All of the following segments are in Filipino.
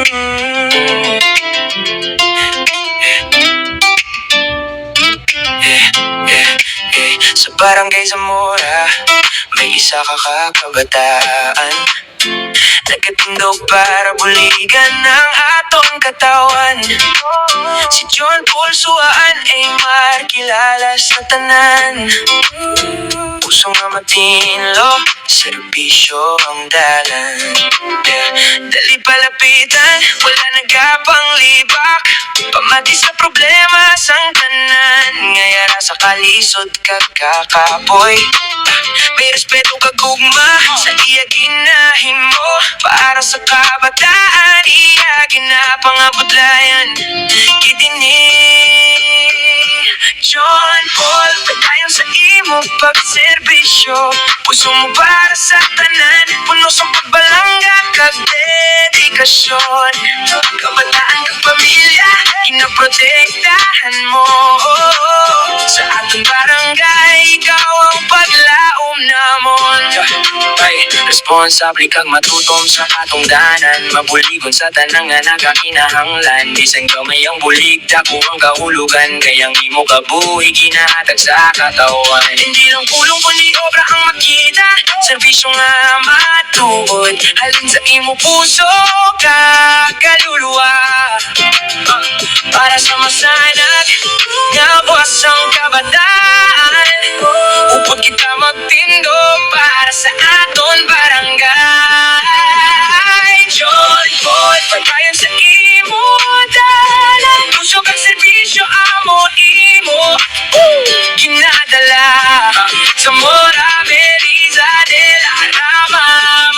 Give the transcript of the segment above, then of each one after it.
Sa barangay Zamora, may isa kabataan nagkatindog para buligan ng atong katawan. Si John Paul Suaan ay markilala sa tanan. Puso nga matinlo, serbisyo ang dalan. Dali palapitan, wala nagapang libak. Pamati sa problema sang tanan. Ngayara sa kalisod kakapoy. May respeto kagugma sa iya ginahin mo. Para sa kabataan, iya ginapangabudlayan. Kitini John Paul, padayon sa imo pagserbisyo. Puso mo para sa tanan, puno sa pagbalangga kag dedikasyon. Kabataan kag pamilya, ginaprotektahan mo. Sa atong barangay, ikaw ang paglaom namon. Ay, responsable kag matutom sa atong danan. Mabuligon sa tanang nga nagakinahanglan. Bisan gamay ang bulig, dako ang kahulugan. Kayang imo kabuhi, ginahatag sa katawan. Hindi lang pulong kundi obra ang makita. Serbisyo nga matuod, halin sa imo puso kaluluwa. Para sa masanag nga buwas ang kabataan. Upod kita magtindo para sa aton barangay. John Paul, pagkayon sa imo dalan. Puso kang serbisyo amo imo ginadala. Zamora, Melisa, de la Rama,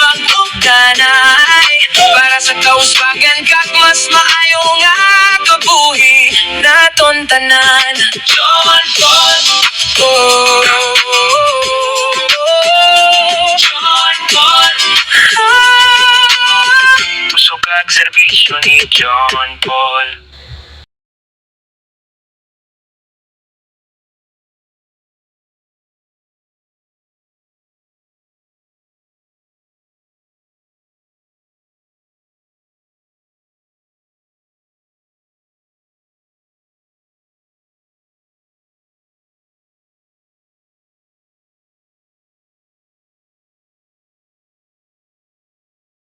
magugdanay. Para sa kausbagan kag mas maayo nga kabuhi naton tanan.